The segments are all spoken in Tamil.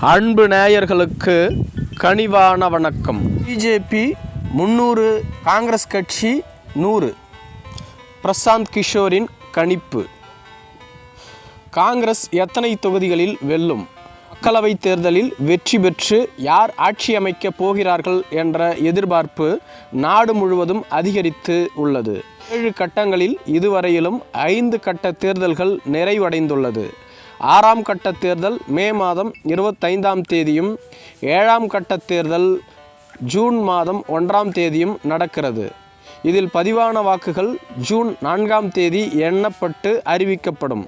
அன்பு நேயர்களுக்கு கனிவான வணக்கம். பிஜேபி 300, காங்கிரஸ் கட்சி 100. பிரசாந்த் கிஷோரின் கணிப்பு. காங்கிரஸ் எத்தனை தொகுதிகளில் வெல்லும்? மக்களவைத் தேர்தலில் வெற்றி பெற்று யார் ஆட்சி அமைக்கப் போகிறார்கள் என்ற எதிர்பார்ப்பு நாடு முழுவதும் அதிகரித்து உள்ளது. 7 கட்டங்களில் இதுவரையிலும் 5 கட்ட தேர்தல்கள் நிறைவடைந்துள்ளது. 6ஆம் கட்ட தேர்தல் மே மாதம் 25ஆம் தேதியும் 7ஆம் கட்ட தேர்தல் ஜூன் மாதம் 1ஆம் தேதியும் நடக்கிறது. இதில் பதிவான வாக்குகள் ஜூன் 4ஆம் தேதி எண்ணப்பட்டு அறிவிக்கப்படும்.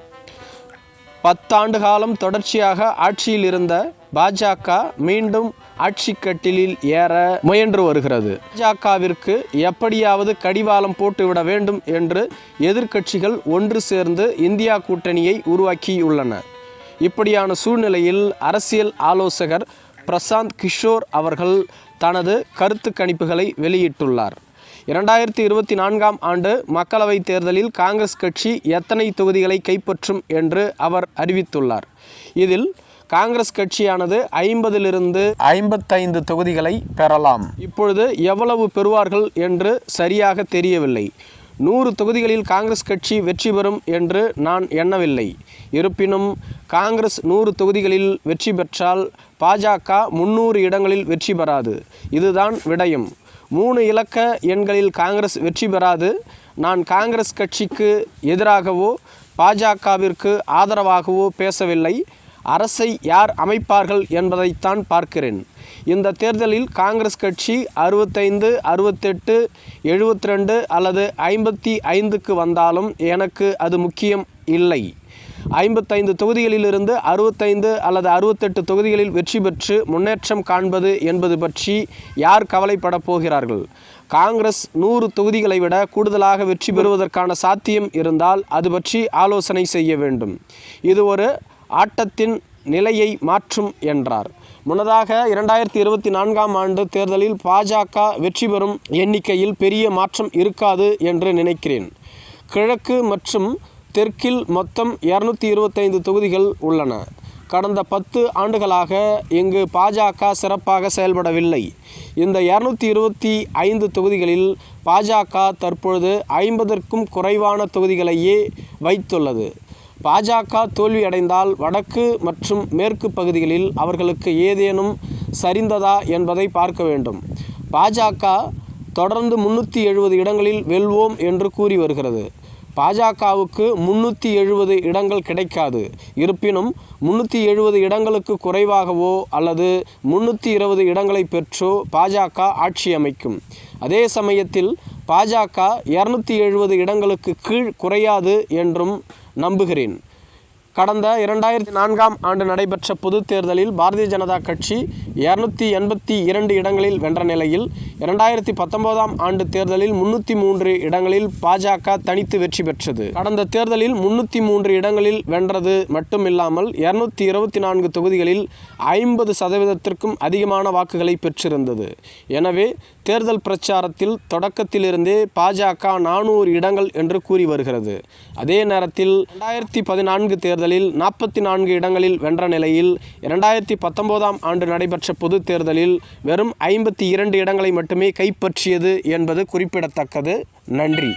10 ஆண்டு காலம் தொடர்ச்சியாக ஆட்சியில் இருந்த பாஜக மீண்டும் ஆட்சி கட்டிலில் ஏற முயன்று வருகிறது. பாஜகவிற்கு எப்படியாவது கடிவாளம் போட்டுவிட வேண்டும் என்று எதிர்க்கட்சிகள் ஒன்று சேர்ந்து இந்தியா கூட்டணியை உருவாக்கியுள்ளன. இப்படியான சூழ்நிலையில் அரசியல் ஆலோசகர் பிரசாந்த் கிஷோர் அவர்கள் தனது கருத்து கணிப்புகளை வெளியிட்டுள்ளார். 2024ஆம் ஆண்டு மக்களவைத் தேர்தலில் காங்கிரஸ் கட்சி எத்தனை தொகுதிகளை கைப்பற்றும் என்று அவர் அறிவித்துள்ளார். இதில் காங்கிரஸ் கட்சியானது 50லிருந்து 55 தொகுதிகளை பெறலாம். இப்பொழுது எவ்வளவு பெறுவார்கள் என்று சரியாக தெரியவில்லை. 100 தொகுதிகளில் காங்கிரஸ் கட்சி வெற்றி பெறும் என்று நான் எண்ணவில்லை. இருப்பினும் காங்கிரஸ் 100 தொகுதிகளில் வெற்றி பெற்றால் பாஜக 300 இடங்களில் வெற்றி பெறாது. இதுதான் விடயம். 3 இலக்க எண்களில் காங்கிரஸ் வெற்றி பெறாது. நான் காங்கிரஸ் கட்சிக்கு எதிராகவோ பாஜகவிற்கு ஆதரவாகவோ பேசவில்லை. அரசை யார் அமைப்பார்கள் என்பதைத்தான் பார்க்கிறேன். இந்த தேர்தலில் காங்கிரஸ் கட்சி 65, 68, 72 அல்லது 55க்கு வந்தாலும் எனக்கு அது முக்கியம் இல்லை. 55 தொகுதிகளிலிருந்து 65 அல்லது 68 தொகுதிகளில் வெற்றி பெற்று முன்னேற்றம் காண்பது என்பது பற்றி யார் கவலைப்பட போகிறார்கள்? காங்கிரஸ் 100 தொகுதிகளை விட கூடுதலாக வெற்றி பெறுவதற்கான சாத்தியம் இருந்தால் அது பற்றி ஆலோசனை செய்ய வேண்டும். இது ஒரு ஆட்டத்தின் நிலையை மாற்றும் என்றார். முன்னதாக 2024ஆம் ஆண்டு தேர்தலில் பாஜக வெற்றி பெறும் எண்ணிக்கையில் பெரிய மாற்றம் இருக்காது என்று நினைக்கிறேன். கிழக்கு மற்றும் தெற்கில் மொத்தம் 225 தொகுதிகள் உள்ளன. கடந்த 10 ஆண்டுகளாக இங்கு பாஜக சிறப்பாக செயல்படவில்லை. இந்த 225 தொகுதிகளில் பாஜக தற்பொழுது 50க்கும் குறைவான தொகுதிகளையே வைத்துள்ளது. பாஜக தோல்வியடைந்தால் வடக்கு மற்றும் மேற்கு பகுதிகளில் அவர்களுக்கு ஏதேனும் சரிந்ததா என்பதை பார்க்க வேண்டும். பாஜக தொடர்ந்து 370 இடங்களில் வெல்வோம் என்று கூறி வருகிறது. பாஜகவுக்கு 370 இடங்கள் கிடைக்காது. இருப்பினும் 370 இடங்களுக்கு குறைவாகவோ அல்லது 320 இடங்களை பெற்றோ பாஜக ஆட்சி அமைக்கும். அதே சமயத்தில் பாஜக 270 இடங்களுக்கு கீழ் குறையாது என்றும் நம்புகிறேன். கடந்த 2004ஆம் ஆண்டு நடைபெற்ற பொது தேர்தலில் பாரதிய ஜனதா கட்சி 282 இடங்களில் வென்ற நிலையில் 2019ஆம் ஆண்டு தேர்தலில் 303 இடங்களில் பாஜக தனித்து வெற்றி பெற்றது. கடந்த தேர்தலில் 303 இடங்களில் வென்றது மட்டுமில்லாமல் 224 தொகுதிகளில் 50%க்கும் அதிகமான வாக்குகளை பெற்றிருந்தது. எனவே தேர்தல் பிரச்சாரத்தில் தொடக்கத்திலிருந்தே பாஜக 400 இடங்கள் என்று கூறி வருகிறது. அதே நேரத்தில் 2014 தேர்தலில் 44 இடங்களில் வென்ற நிலையில் 2019ஆம் ஆண்டு நடைபெற்ற பொது தேர்தலில் வெறும் 52 இடங்களை மட்டுமே கைப்பற்றியது என்பது குறிப்பிடத்தக்கது. நன்றி.